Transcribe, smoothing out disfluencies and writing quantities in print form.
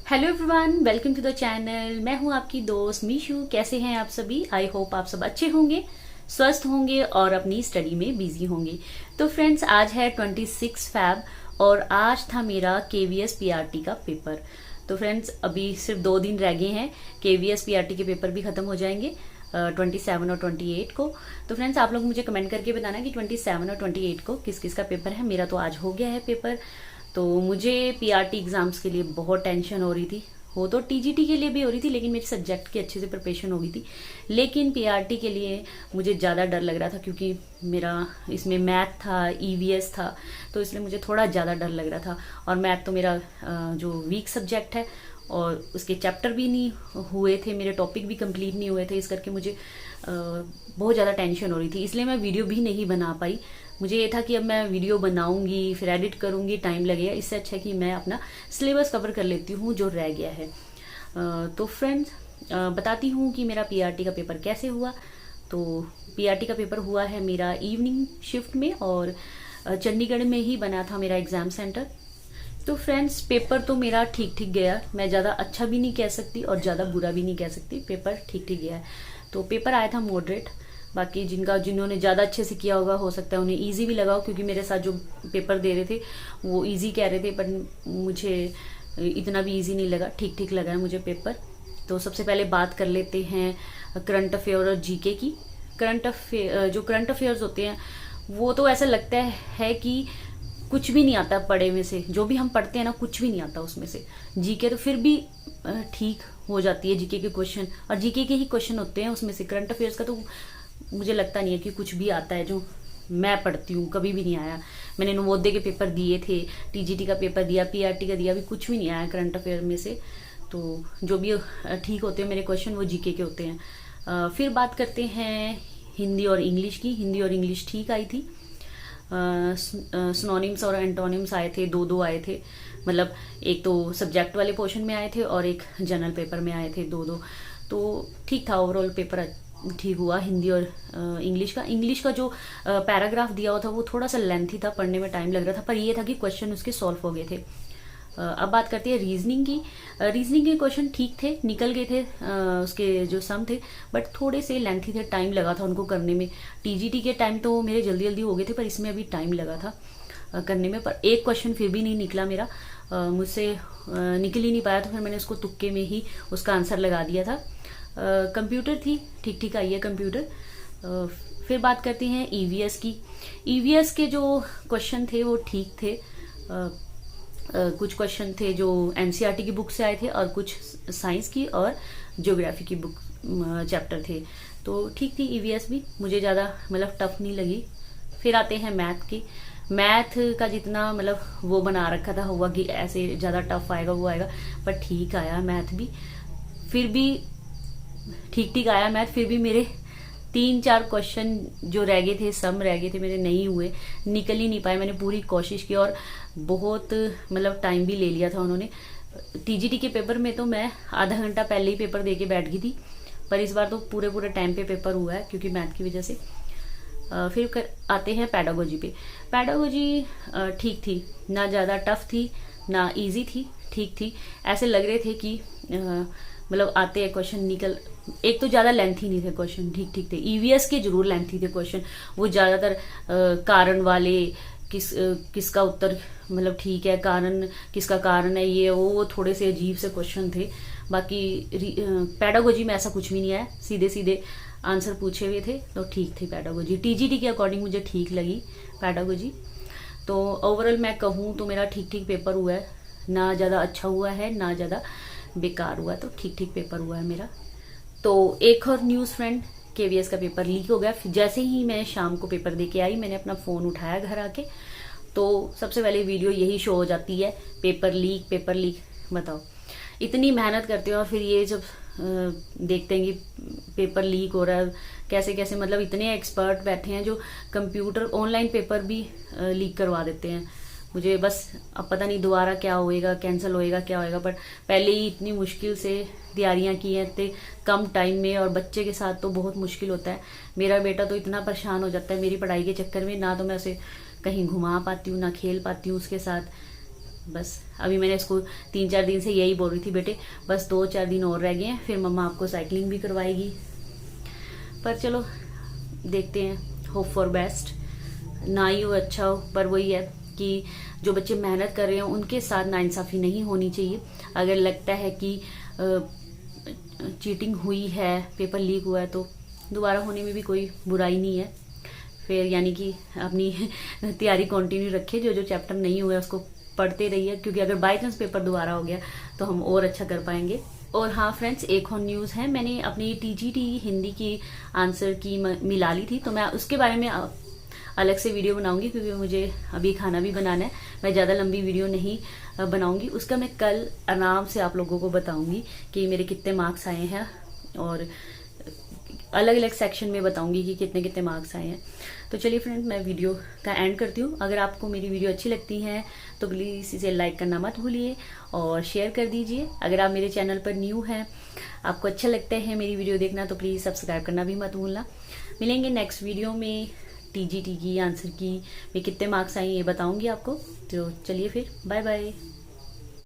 Hello everyone, welcome to the channel. मैं हूं आपकी दोस्त मीशू। कैसे हैं आप सभी? आई होप आप सब अच्छे होंगे, स्वस्थ होंगे और अपनी स्टडी में बिजी होंगे। तो फ्रेंड्स, आज है 26 फैब और आज था मेरा केवीएस पीआरटी का पेपर। तो फ्रेंड्स, अभी सिर्फ 2 दिन रह गए हैं, केवीएस पीआरटी के पेपर भी खत्म हो जाएंगे 27 और 28 को। तो फ्रेंड्स, आप लोग मुझे कमेंट करके बताना कि 27 और 28 को किस किस का पेपर है। मेरा तो आज हो गया है पेपर। तो मुझे पीआरटी एग्जाम्स के लिए बहुत टेंशन हो रही थी। वो तो टीजीटी के लिए भी हो रही थी, लेकिन मेरी सब्जेक्ट की अच्छे से प्रिपरेशन हो गई थी। लेकिन पीआरटी के लिए मुझे ज़्यादा डर लग रहा था, क्योंकि मेरा इसमें मैथ था, ईवीएस था, तो इसलिए मुझे थोड़ा ज़्यादा डर लग रहा था। और मैथ तो मेरा जो वीक सब्जेक्ट है, और उसके चैप्टर भी नहीं हुए थे, मेरे टॉपिक भी कंप्लीट नहीं हुए थे। इस करके मुझे बहुत ज़्यादा टेंशन हो रही थी, इसलिए मैं वीडियो भी नहीं बना पाई। मुझे ये था कि अब मैं वीडियो बनाऊंगी, फिर एडिट करूंगी, टाइम लगेगा। इससे अच्छा कि मैं अपना सिलेबस कवर कर लेती हूँ जो रह गया है। तो फ्रेंड्स, बताती हूँ कि मेरा पीआरटी का पेपर कैसे हुआ। तो पीआरटी का पेपर हुआ है मेरा इवनिंग शिफ्ट में, और चंडीगढ़ में ही बना था मेरा एग्जाम सेंटर। तो फ्रेंड्स, पेपर तो मेरा ठीक ठीक गया। मैं ज़्यादा अच्छा भी नहीं कह सकती और ज़्यादा बुरा भी नहीं कह सकती। पेपर ठीक ठीक गया है। तो पेपर आया था मॉडरेट। बाकी जिन्होंने ज़्यादा अच्छे से किया होगा, हो सकता है उन्हें इजी भी लगा हो, क्योंकि मेरे साथ जो पेपर दे रहे थे वो इजी कह रहे थे, पर मुझे इतना भी इजी नहीं लगा, ठीक ठीक लगा है मुझे पेपर। तो सबसे पहले बात कर लेते हैं करंट अफेयर और जीके की। जो करंट अफेयर्स होते हैं वो तो ऐसा लगता है कि कुछ भी नहीं आता पढ़े में से। जो भी हम पढ़ते हैं ना, कुछ भी नहीं आता उसमें से। जीके तो फिर भी ठीक हो जाती है, जीके के क्वेश्चन, और जीके के ही क्वेश्चन होते हैं उसमें से। करंट अफेयर्स का तो मुझे लगता नहीं है कि कुछ भी आता है जो मैं पढ़ती हूँ, कभी भी नहीं आया। मैंने नवोदय के पेपर दिए थे, टीजीटी का पेपर दिया, पीआरटी का दिया, अभी कुछ भी नहीं आया करंट अफेयर में से। तो जो भी ठीक होते हैं मेरे क्वेश्चन, वो जीके के होते हैं। फिर बात करते हैं हिंदी और इंग्लिश की। हिंदी और इंग्लिश ठीक आई थी। सिनोनिम्स और एंटोनिम्स आए थे, दो आए थे। मतलब एक तो सब्जेक्ट वाले पोर्शन में आए थे और एक जनरल पेपर में आए थे, दो। तो ठीक था, ओवरऑल पेपर ठीक हुआ। हिंदी और इंग्लिश का जो पैराग्राफ दिया हुआ था वो थोड़ा सा लेंथी था, पढ़ने में टाइम लग रहा था, पर ये था कि क्वेश्चन उसके सॉल्व हो गए थे। अब बात करते हैं रीजनिंग की। रीजनिंग के क्वेश्चन ठीक थे, निकल गए थे उसके जो सम थे, बट थोड़े से लेंथी थे, टाइम लगा था उनको करने में। टीजीटी के टाइम तो मेरे जल्दी जल्दी हो गए थे, पर इसमें अभी टाइम लगा था करने में। पर एक क्वेश्चन फिर भी नहीं निकला मेरा, मुझसे निकल ही नहीं पाया, तो फिर मैंने उसको तुक्के में ही उसका आंसर लगा दिया था। कंप्यूटर थी, ठीक ठीक आई है कंप्यूटर। फिर बात करते हैं ईवीएस की। ईवीएस के जो क्वेश्चन थे वो ठीक थे। कुछ क्वेश्चन थे जो एनसीईआरटी की बुक से आए थे, और कुछ साइंस की और ज्योग्राफी की बुक चैप्टर थे। तो ठीक थी ईवीएस भी, मुझे ज़्यादा मतलब टफ नहीं लगी। फिर आते हैं मैथ की। मैथ का जितना मतलब वो बना रखा था हुआ कि ऐसे ज़्यादा टफ आएगा वो आएगा, पर ठीक आया मैथ भी। फिर भी ठीक ठीक आया मैथ। फिर भी मेरे 3-4 क्वेश्चन जो रह गए थे, सम रह गए थे मेरे, नहीं हुए, निकल ही नहीं पाए। मैंने पूरी कोशिश की और बहुत मतलब टाइम भी ले लिया था उन्होंने। टीजीटी के पेपर में तो मैं आधा घंटा पहले ही पेपर दे के बैठ गई थी, पर इस बार तो पूरे टाइम पे पेपर हुआ है, क्योंकि मैथ की वजह से। फिर आते हैं पैडागोजी पे। पैडागोजी ठीक थी, ना ज़्यादा टफ थी ना इजी थी, ठीक थी। ऐसे लग रहे थे कि मतलब आते हैं क्वेश्चन निकल। एक तो ज़्यादा लेंथी नहीं थे क्वेश्चन, ठीक ठीक थे। ईवीएस के जरूर लेंथी थे क्वेश्चन, वो ज़्यादातर कारण वाले, किसका उत्तर मतलब ठीक है, कारण किसका कारण है, ये वो थोड़े से अजीब से क्वेश्चन थे। बाकी पैडागोजी में ऐसा कुछ भी नहीं आया, सीधे सीधे आंसर पूछे हुए थे, तो ठीक थी पैडागोजी। टीजीटी के अकॉर्डिंग मुझे ठीक लगी पैडागोजी। तो ओवरऑल मैं कहूँ तो मेरा ठीक ठीक पेपर हुआ है, ना ज़्यादा अच्छा हुआ है ना ज़्यादा बेकार हुआ, तो ठीक ठीक पेपर हुआ है मेरा। तो एक और न्यूज़ फ्रेंड, केवीएस का पेपर लीक हो गया। फिर जैसे ही मैं शाम को पेपर दे के आई, मैंने अपना फ़ोन उठाया घर आके, तो सबसे पहले वीडियो यही शो हो जाती है, पेपर लीक पेपर लीक। बताओ, इतनी मेहनत करते हो और फिर ये जब देखते हैं कि पेपर लीक हो रहा है, कैसे कैसे, मतलब इतने एक्सपर्ट बैठे हैं जो कंप्यूटर ऑनलाइन पेपर भी लीक करवा देते हैं। मुझे बस अब पता नहीं दोबारा क्या होएगा, कैंसिल होएगा क्या होएगा, बट पहले ही इतनी मुश्किल से तैयारियां की हैं इतने कम टाइम में, और बच्चे के साथ तो बहुत मुश्किल होता है। मेरा बेटा तो इतना परेशान हो जाता है मेरी पढ़ाई के चक्कर में, ना तो मैं उसे कहीं घुमा पाती हूँ ना खेल पाती हूँ उसके साथ। बस अभी मैंने इसको 3-4 दिन से यही बोल रही थी, बेटे बस 2-4 दिन और रह गए हैं, फिर मम्मा आपको साइकिलिंग भी करवाएगी। पर चलो देखते हैं, होप फॉर बेस्ट। ना ही हो अच्छा हो, पर वही है कि जो बच्चे मेहनत कर रहे हैं उनके साथ नाइंसाफ़ी नहीं होनी चाहिए। अगर लगता है कि चीटिंग हुई है, पेपर लीक हुआ है, तो दोबारा होने में भी कोई बुराई नहीं है। फिर यानी कि अपनी तैयारी कंटिन्यू रखे, जो जो चैप्टर नहीं हुआ है उसको पढ़ते रहिए, क्योंकि अगर बाई चांस पेपर दोबारा हो गया तो हम और अच्छा कर पाएंगे। और हाँ फ्रेंड्स, एक और न्यूज़ है, मैंने अपनी टीजीटी हिंदी की आंसर की मिला ली थी, तो मैं उसके बारे में अलग से वीडियो बनाऊंगी, क्योंकि मुझे अभी खाना भी बनाना है। मैं ज़्यादा लंबी वीडियो नहीं बनाऊंगी, उसका मैं कल आराम से आप लोगों को बताऊंगी कि मेरे कितने मार्क्स आए हैं, और अलग अलग सेक्शन में बताऊंगी कि कितने कितने मार्क्स आए हैं। तो चलिए फ्रेंड, मैं वीडियो का एंड करती हूँ। अगर आपको मेरी वीडियो अच्छी लगती है तो प्लीज़ इसे लाइक करना मत भूलिए और शेयर कर दीजिए। अगर आप मेरे चैनल पर न्यू हैं, आपको अच्छा लगता है मेरी वीडियो देखना, तो प्लीज़ सब्सक्राइब करना भी मत भूलना। मिलेंगे नेक्स्ट वीडियो में, टीजीटी की आंसर की में कितने मार्क्स आए ये बताऊंगी आपको। तो चलिए फिर, बाय बाय।